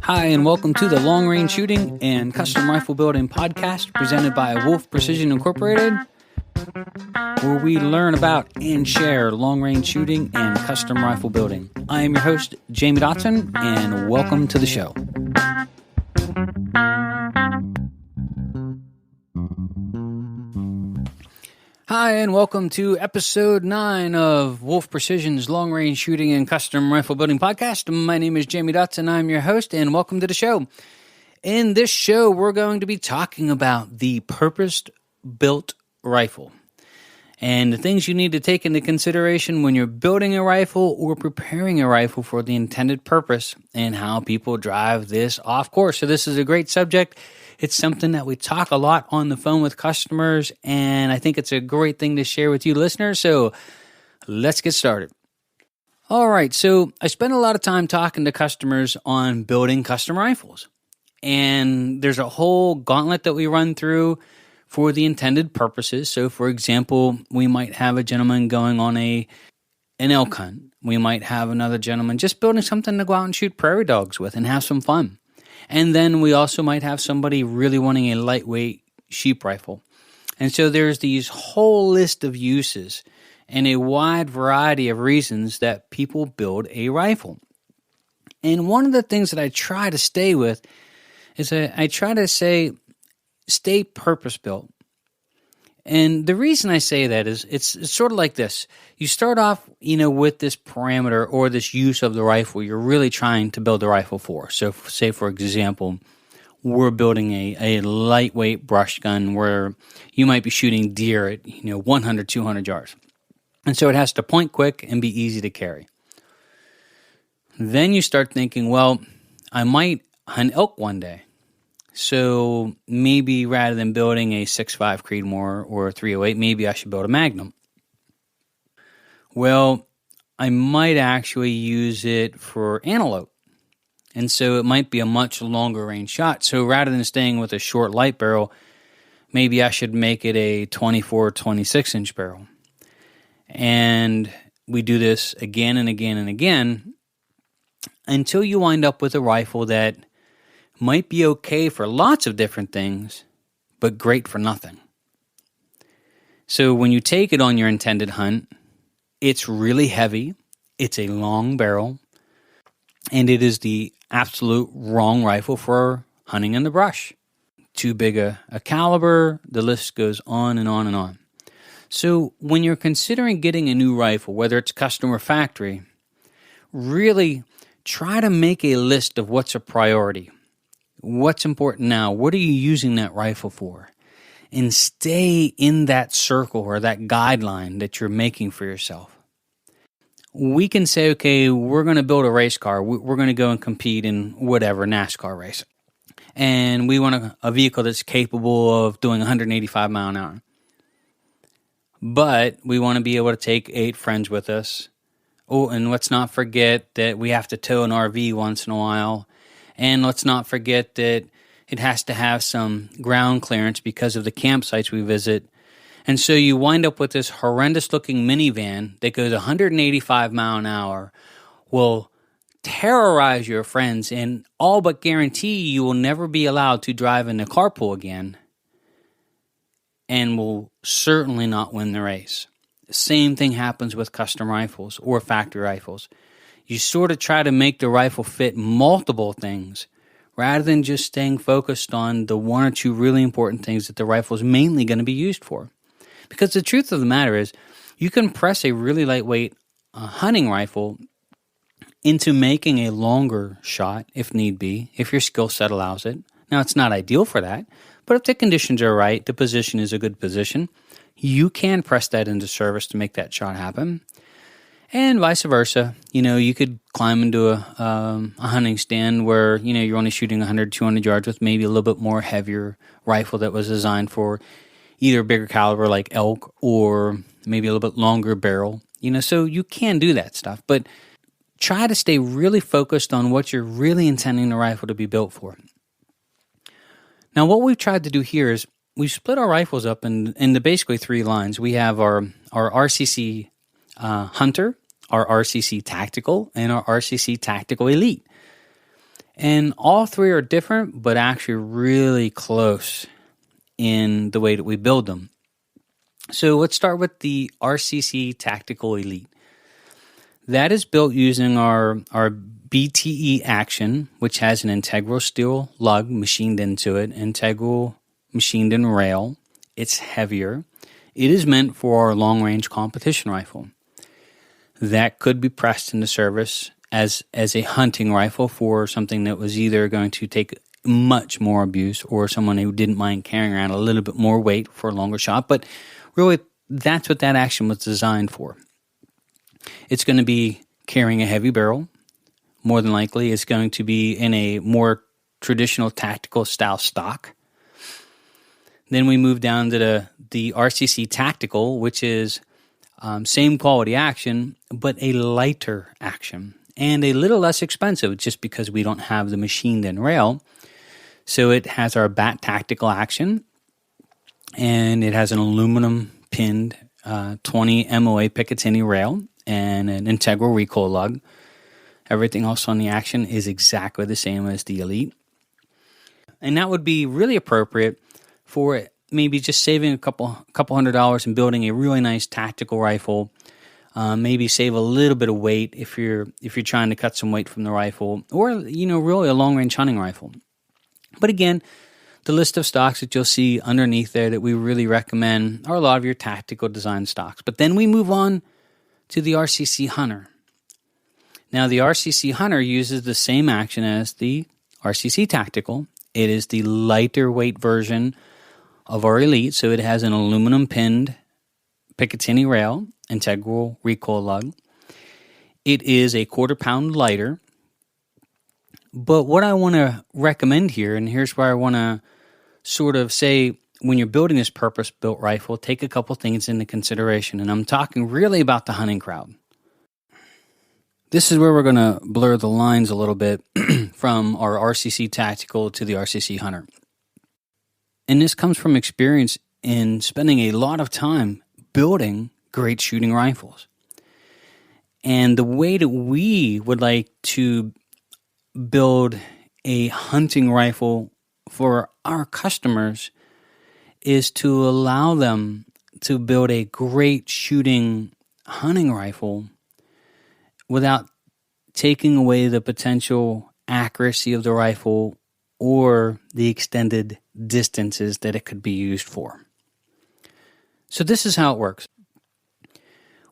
Hi, and welcome to the Long Range Shooting and Custom Rifle Building podcast presented by Wolf Precision Incorporated, where we learn about and share long range shooting and custom rifle building. I am your host, Jamie Dotson, and welcome to the show. Hi, and welcome to episode 9 of Wolf Precision's Long Range Shooting and Custom Rifle Building podcast. My name is Jamie Dotson, I'm your host, and welcome to the show. In this show, we're going to be talking about the purpose-built rifle and the things you need to take into consideration when you're building a rifle or preparing a rifle for the intended purpose, and how people drive this off course. So this is a great subject. It's something that we talk a lot on the phone with customers, and I think it's a great thing to share with you listeners. So let's get started. All right, so I spend a lot of time talking to customers on building custom rifles, and there's a whole gauntlet that we run through for the intended purposes. So, for example, we might have a gentleman going on an elk hunt. We might have another gentleman just building something to go out and shoot prairie dogs with and have some fun. And then we also might have somebody really wanting a lightweight sheep rifle. And so there's these whole list of uses and a wide variety of reasons that people build a rifle. And one of the things that I try to stay with is I try to say, stay purpose-built. And the reason I say that is it's sort of like this. You start off, with this parameter or this use of the rifle you're really trying to build the rifle for. So say, for example, we're building a lightweight brush gun where you might be shooting deer at 100, 200 yards. And so it has to point quick and be easy to carry. Then you start thinking, well, I might hunt elk one day. So maybe rather than building a 6.5 Creedmoor or a 308, maybe I should build a Magnum. Well, I might actually use it for antelope. And so it might be a much longer range shot. So rather than staying with a short light barrel, maybe I should make it a 24, 26 inch barrel. And we do this again and again and again until you wind up with a rifle that might be okay for lots of different things, but great for nothing. So when you take it on your intended hunt, it's really heavy, it's a long barrel, and it is the absolute wrong rifle for hunting in the brush. Too big a caliber, the list goes on and on and on. So when you're considering getting a new rifle, whether it's custom or factory, really try to make a list of what's a priority. What's important now? What are you using that rifle for? And stay in that circle or that guideline that you're making for yourself. We can say, okay, we're going to build a race car. We're going to go and compete in whatever NASCAR race. And we want a vehicle that's capable of doing 185 mile an hour. But we want to be able to take 8 friends with us. Oh, and let's not forget that we have to tow an RV once in a while. And let's not forget that it has to have some ground clearance because of the campsites we visit. And so you wind up with this horrendous-looking minivan that goes 185 mile an hour, will terrorize your friends, and all but guarantee you will never be allowed to drive in the carpool again, and will certainly not win the race. The same thing happens with custom rifles or factory rifles. You sort of try to make the rifle fit multiple things rather than just staying focused on the one or two really important things that the rifle is mainly going to be used for. Because the truth of the matter is, you can press a really lightweight hunting rifle into making a longer shot if need be, if your skill set allows it. Now, it's not ideal for that, but if the conditions are right, the position is a good position, you can press that into service to make that shot happen. And vice versa. You could climb into a hunting stand where, you're only shooting 100, 200 yards with maybe a little bit more heavier rifle that was designed for either a bigger caliber like elk or maybe a little bit longer barrel. So you can do that stuff. But try to stay really focused on what you're really intending the rifle to be built for. Now, what we've tried to do here is we've split our rifles up into basically 3 lines. We have our Rcc Hunter, our Rcc Tactical, and our Rcc Tactical Elite. And all three are different, but actually really close in the way that we build them. So let's start with the Rcc Tactical Elite. That is built using our BTE action, which has an integral steel lug machined into it, integral machined in rail. It's heavier. It is meant for our long-range competition rifle. That could be pressed into service as a hunting rifle for something that was either going to take much more abuse or someone who didn't mind carrying around a little bit more weight for a longer shot. But really, that's what that action was designed for. It's going to be carrying a heavy barrel. More than likely, it's going to be in a more traditional tactical style stock. Then we move down to the Rcc Tactical, which is same quality action, but a lighter action and a little less expensive just because we don't have the machined in rail. So it has our BAT Tactical action, and it has an aluminum pinned 20 MOA Picatinny rail and an integral recoil lug. Everything else on the action is exactly the same as the Elite. And that would be really appropriate for maybe just saving a couple $100 and building a really nice tactical rifle. Maybe save a little bit of weight if you're trying to cut some weight from the rifle, or really a long range hunting rifle. But again, the list of stocks that you'll see underneath there that we really recommend are a lot of your tactical design stocks. But then we move on to the Rcc Hunter. Now, the Rcc Hunter uses the same action as the Rcc Tactical. It is the lighter weight version of our Elite, so it has an aluminum pinned Picatinny rail, integral recoil lug. It is a 1/4 pound lighter. But what I want to recommend here, and here's where I want to sort of say, when you're building this purpose-built rifle, take a couple things into consideration. And I'm talking really about the hunting crowd. This is where we're going to blur the lines a little bit from our Rcc Tactical to the Rcc Hunter. And this comes from experience in spending a lot of time building great shooting rifles. And the way that we would like to build a hunting rifle for our customers is to allow them to build a great shooting hunting rifle without taking away the potential accuracy of the rifle or the extended distances that it could be used for. So this is how it works.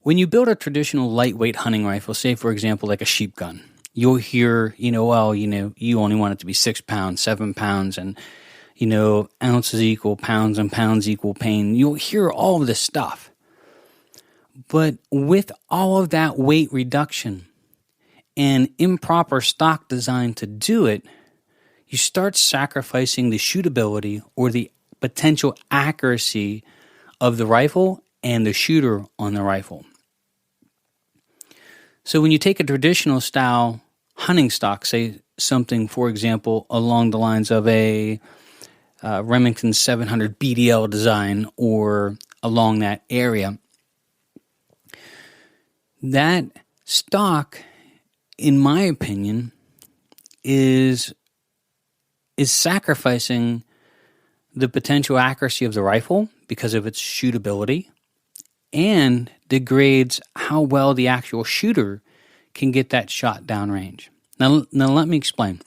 When you build a traditional lightweight hunting rifle, say for example like a sheep gun, you'll hear, you only want it to be 6 pounds, 7 pounds, and, ounces equal pounds and pounds equal pain. You'll hear all of this stuff. But with all of that weight reduction and improper stock design to do it, you start sacrificing the shootability or the potential accuracy of the rifle and the shooter on the rifle. So when you take a traditional style hunting stock, say something, for example, along the lines of a Remington 700 BDL design or along that area, that stock, in my opinion, is sacrificing the potential accuracy of the rifle because of its shootability, and degrades how well the actual shooter can get that shot downrange. Now let me explain.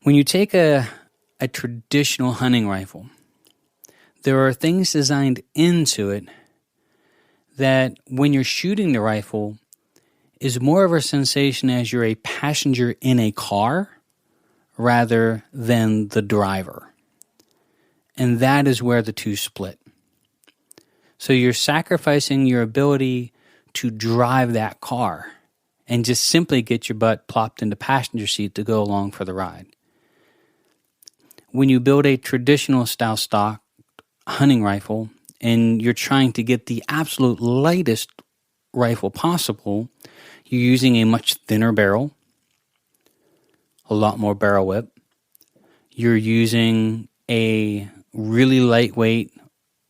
When you take a traditional hunting rifle, there are things designed into it that when you're shooting the rifle is more of a sensation as you're a passenger in a car rather than the driver. And that is where the two split. So you're sacrificing your ability to drive that car and just simply get your butt plopped into passenger seat to go along for the ride. When you build a traditional style stock hunting rifle and you're trying to get the absolute lightest rifle possible, you're using a much thinner barrel, a lot more barrel width. You're using a really lightweight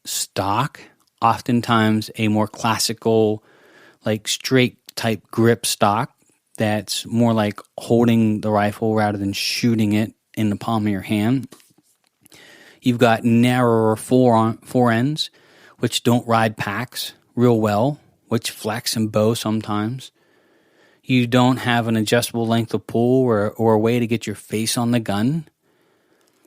stock, oftentimes a more classical, like straight type grip stock that's more like holding the rifle rather than shooting it in the palm of your hand. You've got narrower fore ends, which don't ride packs real well, which flex and bow sometimes. You don't have an adjustable length of pull or a way to get your face on the gun.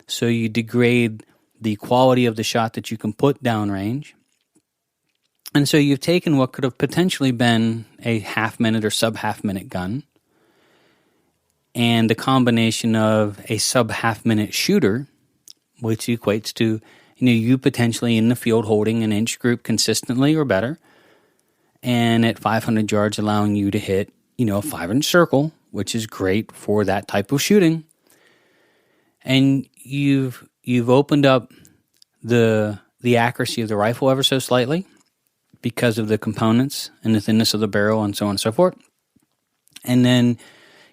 So you degrade the quality of the shot that you can put downrange. And so you've taken what could have potentially been a half-minute or sub-half-minute gun, and the combination of a sub-half-minute shooter, which equates to you potentially in the field holding an inch group consistently or better, and at 500 yards allowing you to hit a 5-inch circle, which is great for that type of shooting. And you've opened up the accuracy of the rifle ever so slightly because of the components and the thinness of the barrel and so on and so forth. And then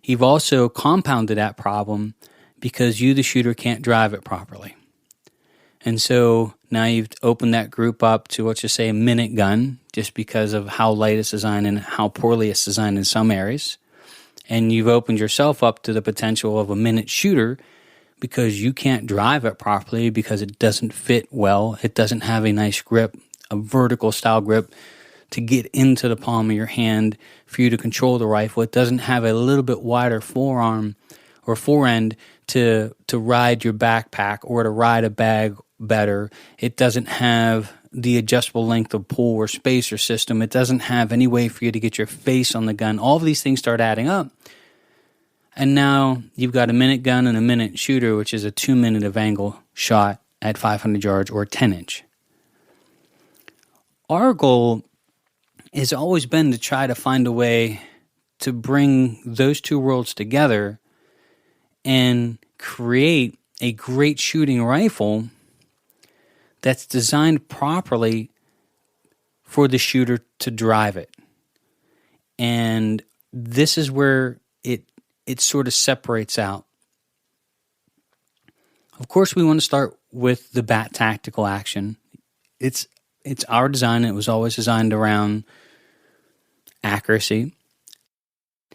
you've also compounded that problem because you, the shooter, can't drive it properly. And so now you've opened that group up to, let's just say, a minute gun, just because of how light it's designed and how poorly it's designed in some areas. And you've opened yourself up to the potential of a minute shooter because you can't drive it properly because it doesn't fit well. It doesn't have a nice grip, a vertical style grip to get into the palm of your hand for you to control the rifle. It doesn't have a little bit wider forearm or forend to ride your backpack or to ride a bag better. It doesn't have the adjustable length of pull or spacer system. It doesn't have any way for you to get your face on the gun. All of these things start adding up. And now you've got a minute gun and a minute shooter, which is a 2-minute of angle shot at 500 yards or 10-inch. Our goal has always been to try to find a way to bring those two worlds together and create a great shooting rifle that's designed properly for the shooter to drive it. And this is where it sort of separates out. Of course, we want to start with the BAT tactical action. It's our design. It was always designed around accuracy.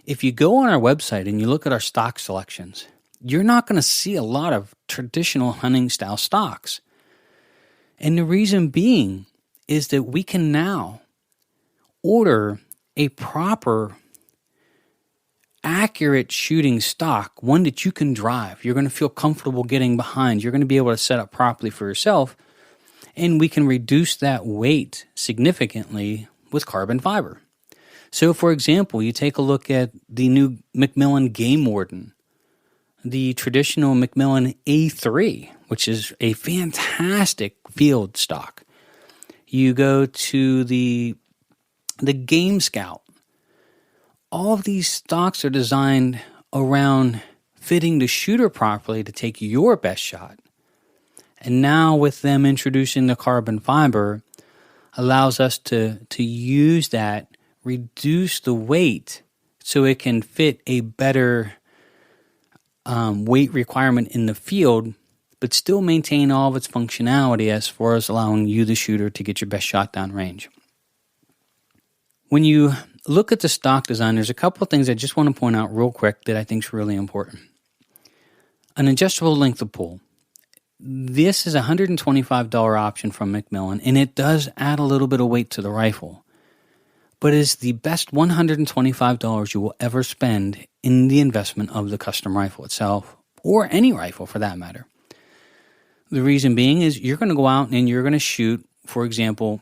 If you go on our website and you look at our stock selections, you're not going to see a lot of traditional hunting style stocks. And the reason being is that we can now order a proper, accurate shooting stock, one that you can drive. You're going to feel comfortable getting behind. You're going to be able to set up properly for yourself. And we can reduce that weight significantly with carbon fiber. So, for example, you take a look at the new Macmillan Game Warden, the traditional Macmillan A3, which is a fantastic field stock. You go to the Game Scout. All of these stocks are designed around fitting the shooter properly to take your best shot. And now with them introducing the carbon fiber, allows us to use that, reduce the weight so it can fit a better weight requirement in the field, but still maintain all of its functionality as far as allowing you, the shooter, to get your best shot down range. When you look at the stock design, there's a couple of things I just want to point out real quick that I think is really important. An adjustable length of pull. This is a $125 option from Macmillan, and it does add a little bit of weight to the rifle, but it is the best $125 you will ever spend in the investment of the custom rifle itself, or any rifle for that matter. The reason being is you're going to go out and you're going to shoot, for example,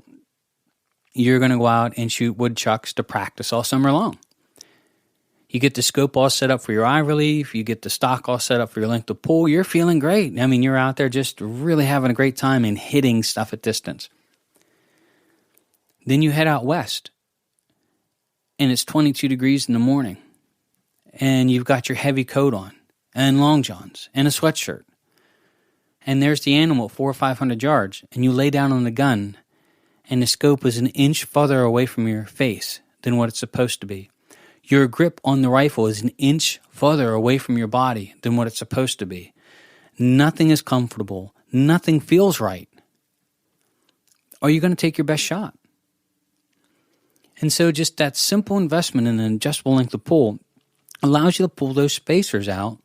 you're going to go out and shoot woodchucks to practice all summer long. You get the scope all set up for your eye relief. You get the stock all set up for your length of pull. You're feeling great. I mean, you're out there just really having a great time and hitting stuff at distance. Then you head out west, and it's 22 degrees in the morning, and you've got your heavy coat on, and long johns, and a sweatshirt. And there's the animal at 400 or 500 yards, and you lay down on the gun, and the scope is an inch further away from your face than what it's supposed to be. Your grip on the rifle is an inch further away from your body than what it's supposed to be. Nothing is comfortable. Nothing feels right. Are you going to take your best shot? And so just that simple investment in an adjustable length of pull allows you to pull those spacers out,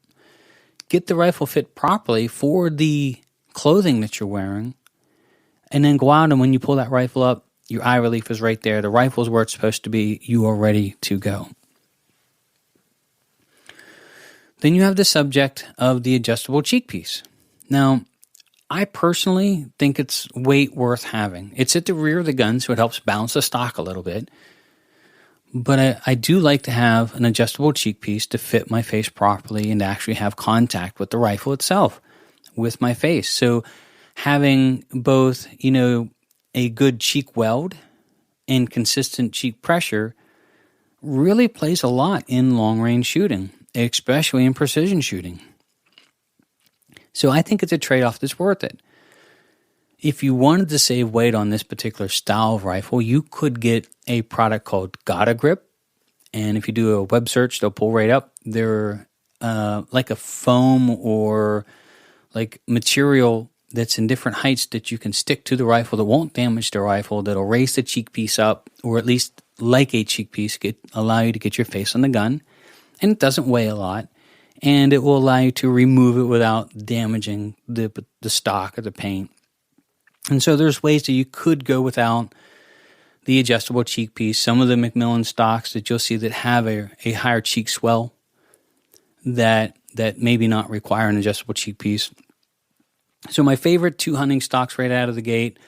get the rifle fit properly for the clothing that you're wearing, and then go out, and when you pull that rifle up, your eye relief is right there. The rifle's where it's supposed to be. You are ready to go. Then you have the subject of the adjustable cheek piece. Now, I personally think it's weight worth having. It's at the rear of the gun, so it helps balance the stock a little bit. But I do like to have an adjustable cheek piece to fit my face properly and to actually have contact with the rifle itself, with my face. So having both, a good cheek weld and consistent cheek pressure really plays a lot in long-range shooting, especially in precision shooting. So I think it's a trade-off that's worth it. If you wanted to save weight on this particular style of rifle, you could get a product called Gotta Grip. And if you do a web search, they'll pull right up. They're like a foam or like material that's in different heights that you can stick to the rifle that won't damage the rifle, that'll raise the cheek piece up, or at least like a cheek piece, allow you to get your face on the gun. And it doesn't weigh a lot. And it will allow you to remove it without damaging the stock or the paint. And so there's ways that you could go without the adjustable cheek piece. Some of the Macmillan stocks that you'll see that have a higher cheek swell that maybe not require an adjustable cheek piece. So my favorite two hunting stocks right out of the gate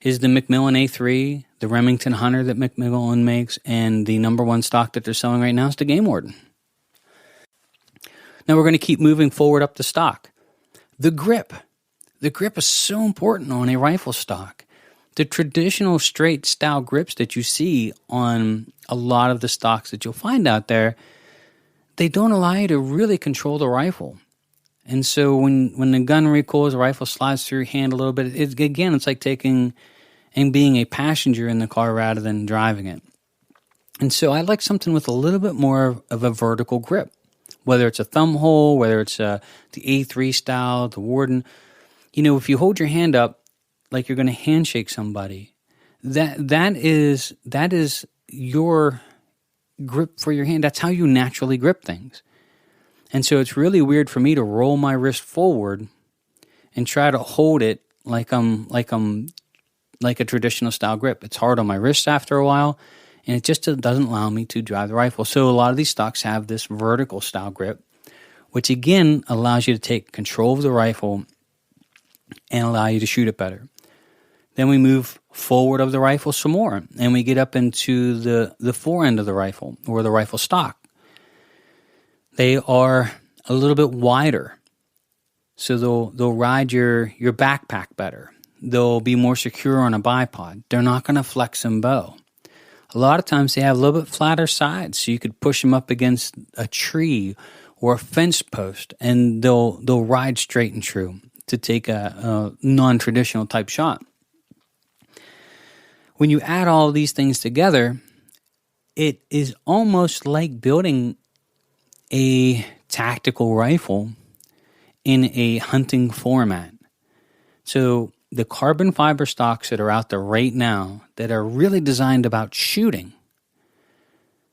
is the Macmillan A3, the Remington Hunter that Macmillan makes, and the number one stock that they're selling right now is the Game Warden. Now we're going to keep moving forward up the stock. The grip. The grip is so important on a rifle stock. The traditional straight style grips that you see on a lot of the stocks that you'll find out there, they don't allow you to really control the rifle. And so when the gun recoils, the rifle slides through your hand a little bit, it's like taking and being a passenger in the car rather than driving it. And so I like something with a little bit more of a vertical grip, whether it's a thumb hole, whether it's the A3 style, the Warden. If you hold your hand up like you're going to handshake somebody, that is your grip for your hand. That's how you naturally grip things. And so it's really weird for me to roll my wrist forward and try to hold it like a traditional style grip. It's hard on my wrists after a while, and it just doesn't allow me to drive the rifle. So a lot of these stocks have this vertical style grip, which again allows you to take control of the rifle and allow you to shoot it better. Then we move forward of the rifle some more, and we get up into the fore end of the rifle, or the rifle stock. They are a little bit wider, so they'll ride your backpack better. They'll be more secure on a bipod. They're not going to flex and bow. A lot of times they have a little bit flatter sides, so you could push them up against a tree or a fence post, and they'll ride straight and true to take a non-traditional type shot. When you add all of these things together, it is almost like building a tactical rifle in a hunting format. So the carbon fiber stocks that are out there right now that are really designed about shooting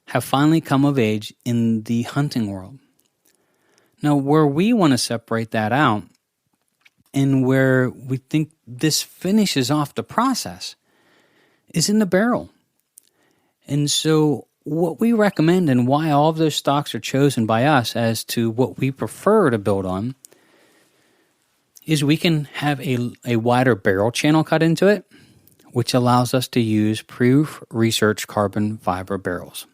have finally come of age in the hunting world. Now, where we want to separate that out and where we think this finishes off the process is in the barrel. And so what we recommend and why all of those stocks are chosen by us as to what we prefer to build on is we can have a wider barrel channel cut into it, which allows us to use proof-researched carbon fiber barrels.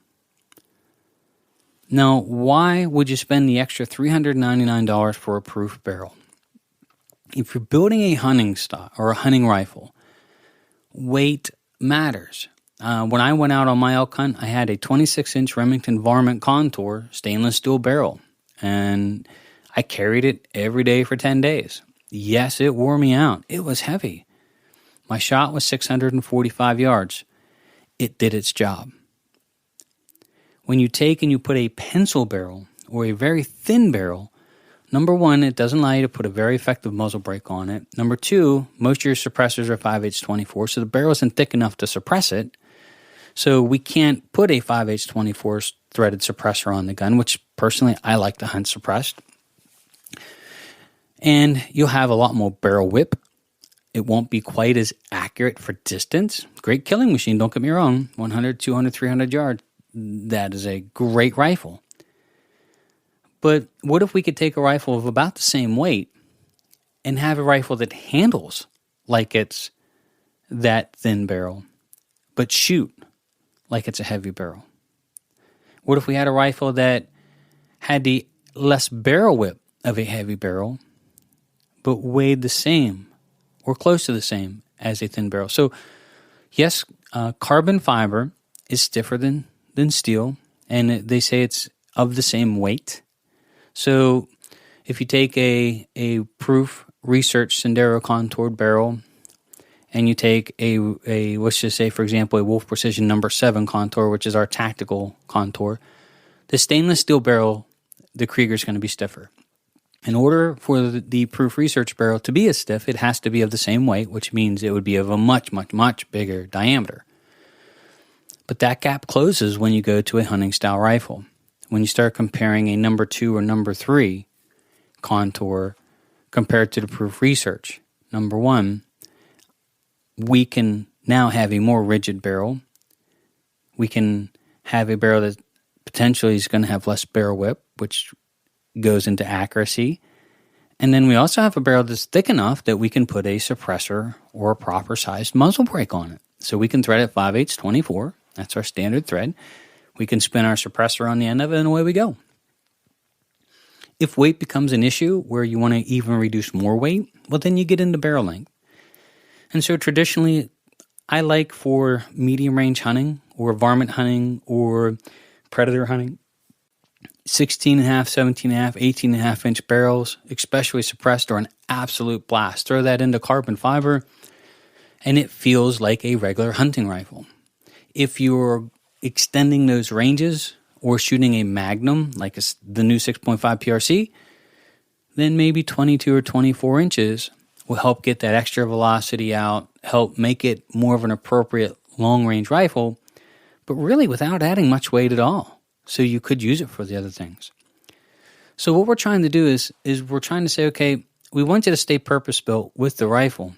Now, why would you spend the extra $399 for a proof barrel? If you're building a hunting stock or a hunting rifle, weight matters. When I went out on my elk hunt, I had a 26-inch Remington Varmint Contour stainless steel barrel, and I carried it every day for 10 days. Yes, it wore me out. It was heavy. My shot was 645 yards. It did its job. When you take and you put a pencil barrel or a very thin barrel, number one, it doesn't allow you to put a very effective muzzle brake on it. Number two, most of your suppressors are 5/8 24, so the barrel isn't thick enough to suppress it. So we can't put a 5/8/24 threaded suppressor on the gun, which personally I like to hunt suppressed. And you'll have a lot more barrel whip. It won't be quite as accurate for distance. Great killing machine, don't get me wrong. 100, 200, 300 yards, that is a great rifle. But what if we could take a rifle of about the same weight and have a rifle that handles like it's that thin barrel, but shoot like it's a heavy barrel? What if we had a rifle that had the less barrel whip of a heavy barrel, but weighed the same or close to the same as a thin barrel? So yes, carbon fiber is stiffer than steel, and they say it's of the same weight. So if you take a proof research Sendero contoured barrel and you take a let's just say, for example, a Wolf Precision number 7 contour, which is our tactical contour, the stainless steel barrel, the Krieger is going to be stiffer. In order for the proof research barrel to be as stiff, it has to be of the same weight, which means it would be of a much, much, much bigger diameter. But that gap closes when you go to a hunting style rifle. When you start comparing a number 2 or number 3 contour compared to the proof research, number 1, we can now have a more rigid barrel. We can have a barrel that potentially is going to have less barrel whip, which goes into accuracy. And then we also have a barrel that's thick enough that we can put a suppressor or a proper sized muzzle brake on it. So we can thread it 5/8/24. That's our standard thread. We can spin our suppressor on the end of it, and away we go. If weight becomes an issue where you want to even reduce more weight, well, then you get into barrel length. And so traditionally, I like for medium range hunting or varmint hunting or predator hunting, 16.5, 17.5, 18.5 inch barrels, especially suppressed, are an absolute blast. Throw that into carbon fiber, and it feels like a regular hunting rifle. If you're extending those ranges or shooting a Magnum, like the new 6.5 PRC, then maybe 22 or 24 inches will help get that extra velocity out, help make it more of an appropriate long-range rifle, but really without adding much weight at all. So you could use it for the other things. So what we're trying to do is we're trying to say, okay, we want you to stay purpose-built with the rifle,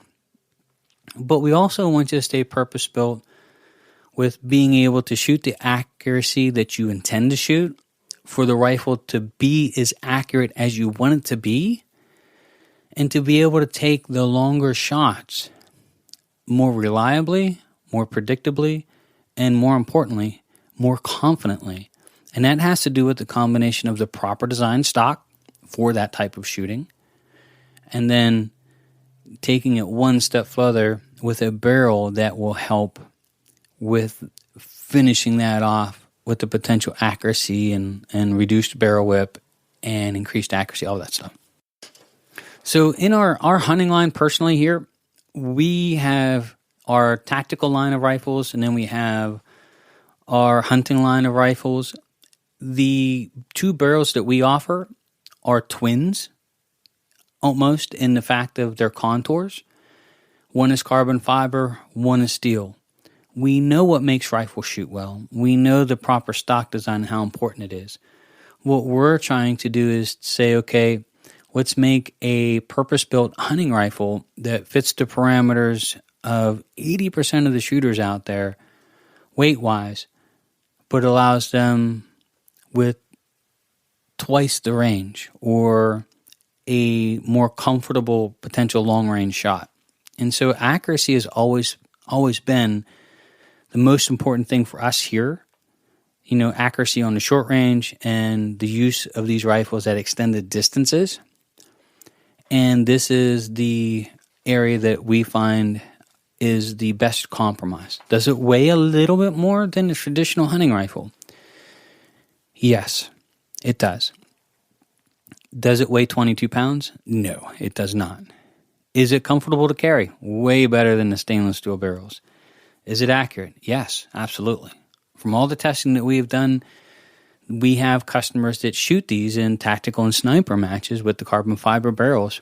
but we also want you to stay purpose-built with being able to shoot the accuracy that you intend to shoot, for the rifle to be as accurate as you want it to be, and to be able to take the longer shots more reliably, more predictably, and more importantly, more confidently. And that has to do with the combination of the proper design stock for that type of shooting, and then taking it one step further with a barrel that will help with finishing that off with the potential accuracy and reduced barrel whip and increased accuracy, all that stuff. So in our hunting line personally here, we have our tactical line of rifles, and then we have our hunting line of rifles. The two barrels that we offer are twins, almost, in the fact of their contours. One is carbon fiber, one is steel. We know what makes rifles shoot well. We know the proper stock design and how important it is. What we're trying to do is say, okay, let's make a purpose-built hunting rifle that fits the parameters of 80% of the shooters out there, weight-wise, but allows them with twice the range or a more comfortable potential long-range shot. And so accuracy has always been the most important thing for us here. You know, accuracy on the short range and the use of these rifles at extended distances. And this is the area that we find is the best compromise. Does it weigh a little bit more than a traditional hunting rifle? Yes, it does. Does it weigh 22 pounds? No, it does not. Is it comfortable to carry? Way better than the stainless steel barrels. Is it accurate? Yes, absolutely. From all the testing that we have done, we have customers that shoot these in tactical and sniper matches with the carbon fiber barrels,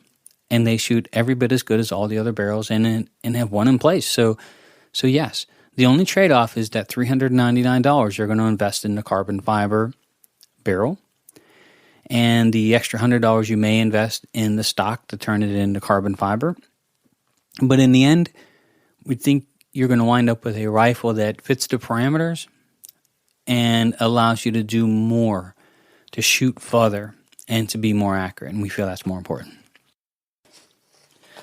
and they shoot every bit as good as all the other barrels and have one in place. So yes, The only trade-off is that $399 you're going to invest in the carbon fiber barrel, and the extra $100 you may invest in the stock to turn it into carbon fiber. But in the end, we think you're going to wind up with a rifle that fits the parameters and allows you to do more, to shoot further, and to be more accurate. And we feel that's more important.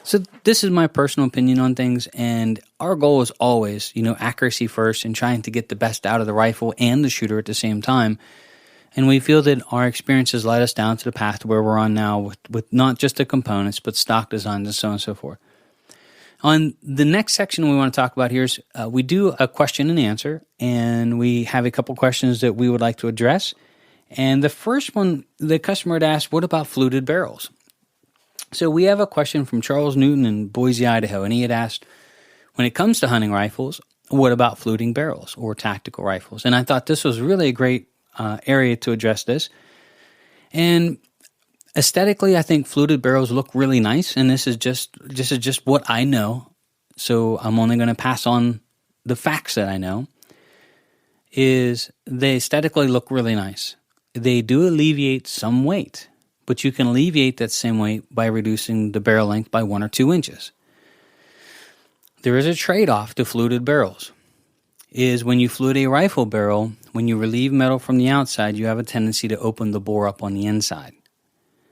So this is my personal opinion on things, and our goal is always, accuracy first and trying to get the best out of the rifle and the shooter at the same time. And we feel that our experiences led us down to the path where we're on now with not just the components, but stock designs and so on and so forth. On the next section we want to talk about here is we do a question and answer, and we have a couple questions that we would like to address. And the first one, the customer had asked, what about fluted barrels? So we have a question from Charles Newton in Boise, Idaho, and he had asked, when it comes to hunting rifles, what about fluting barrels or tactical rifles? And I thought this was really a great area to address this. And aesthetically, I think fluted barrels look really nice, and this is just what I know. So I'm only going to pass on the facts that I know. Is they aesthetically look really nice. They do alleviate some weight, but you can alleviate that same weight by reducing the barrel length by 1 or 2 inches. There is a trade-off to fluted barrels. Is when you flute a rifle barrel, when you relieve metal from the outside, you have a tendency to open the bore up on the inside.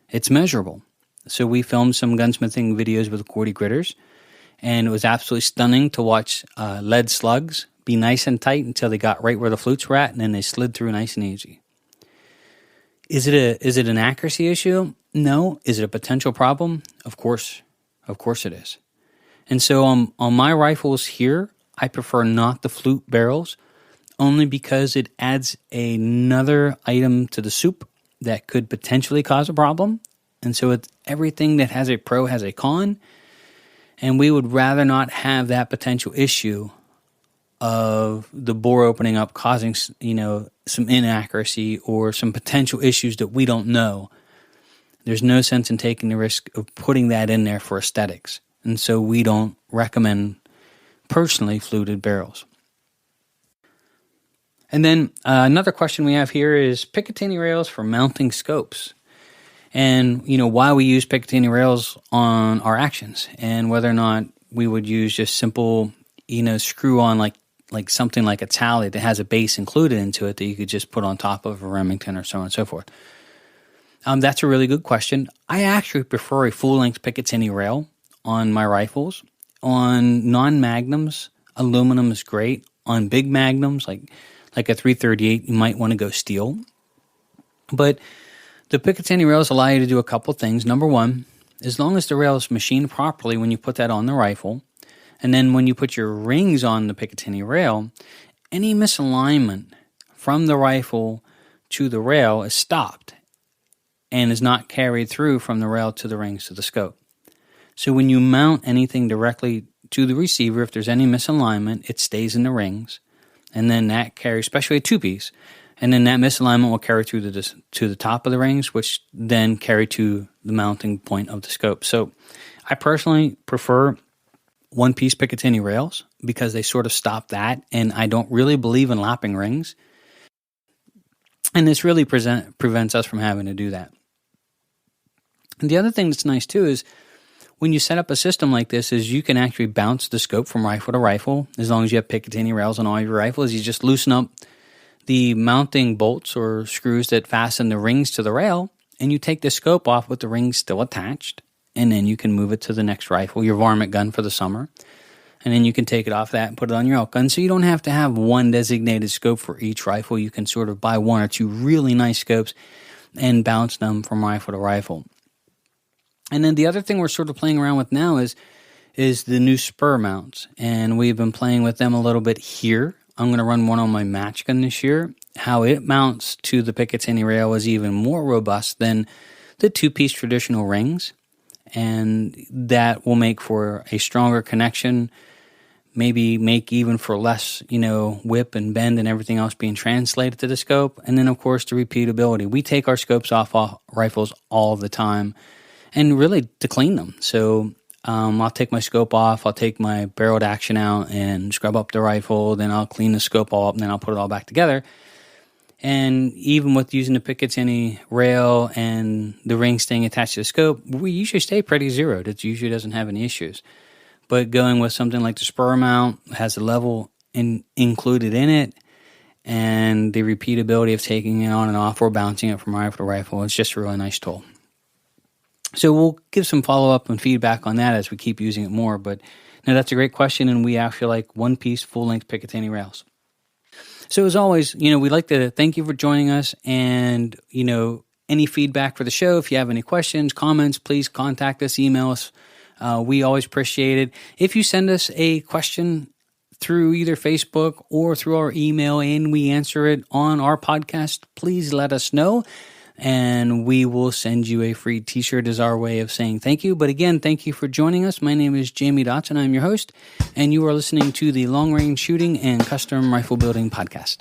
It's measurable. So we filmed some gunsmithing videos with Cordy Gritters, and it was absolutely stunning to watch lead slugs be nice and tight until they got right where the flutes were at, and then they slid through nice and easy. Is it an accuracy issue? No. Is it a potential problem? Of course it is. And so on my rifles here, I prefer not the flute barrels, only because it adds another item to the soup that could potentially cause a problem. And so it's everything that has a pro has a con, and we would rather not have that potential issue of the bore opening up causing, some inaccuracy or some potential issues that we don't know. There's no sense in taking the risk of putting that in there for aesthetics. And so we don't recommend, personally, fluted barrels. And then another question we have here is Picatinny rails for mounting scopes. And, why we use Picatinny rails on our actions, and whether or not we would use just simple, screw on like something like a tally that has a base included into it that you could just put on top of a Remington or so on and so forth. That's a really good question. I actually prefer a full-length Picatinny rail on my rifles. On non-magnums, aluminum is great. On big magnums, like a 338, you might want to go steel. But the Picatinny rails allow you to do a couple things. Number one, as long as the rail is machined properly when you put that on the rifle, and then when you put your rings on the Picatinny rail, any misalignment from the rifle to the rail is stopped and is not carried through from the rail to the rings to the scope. So when you mount anything directly to the receiver, if there's any misalignment, it stays in the rings, and then that carries, especially a two-piece, and then that misalignment will carry through to the top of the rings, which then carry to the mounting point of the scope. So I personally prefer one-piece Picatinny rails because they sort of stop that, and I don't really believe in lapping rings. And this really prevents us from having to do that. And the other thing that's nice too is when you set up a system like this is you can actually bounce the scope from rifle to rifle. As long as you have Picatinny rails on all your rifles, you just loosen up the mounting bolts or screws that fasten the rings to the rail, and you take the scope off with the rings still attached, and then you can move it to the next rifle, your varmint gun for the summer. And then you can take it off that and put it on your elk gun. So you don't have to have one designated scope for each rifle. You can sort of buy one or two really nice scopes and bounce them from rifle to rifle. And then the other thing we're sort of playing around with now is the new Spur Mounts. And we've been playing with them a little bit here. I'm going to run one on my match gun this year. How it mounts to the Picatinny rail is even more robust than the two-piece traditional rings. And that will make for a stronger connection, maybe make even for less, whip and bend and everything else being translated to the scope. And then, of course, the repeatability. We take our scopes off rifles all the time and really to clean them. So I'll take my scope off, I'll take my barreled action out and scrub up the rifle, then I'll clean the scope all up, and then I'll put it all back together. And even with using the Picatinny rail and the ring staying attached to the scope, we usually stay pretty zeroed. It usually doesn't have any issues. But going with something like the Spur Mount has a level included in it, and the repeatability of taking it on and off or bouncing it from rifle to rifle, it's just a really nice tool. So we'll give some follow-up and feedback on that as we keep using it more. But no, that's a great question, and we actually like one-piece, full-length Picatinny rails. So as always, we'd like to thank you for joining us, and, any feedback for the show, if you have any questions, comments, please contact us, email us. We always appreciate it. If you send us a question through either Facebook or through our email and we answer it on our podcast, please let us know, and we will send you a free t-shirt as our way of saying thank you. But again, thank you for joining us. My name is Jamie Dotson. I'm your host, and you are listening to the Long Range Shooting and Custom Rifle Building Podcast.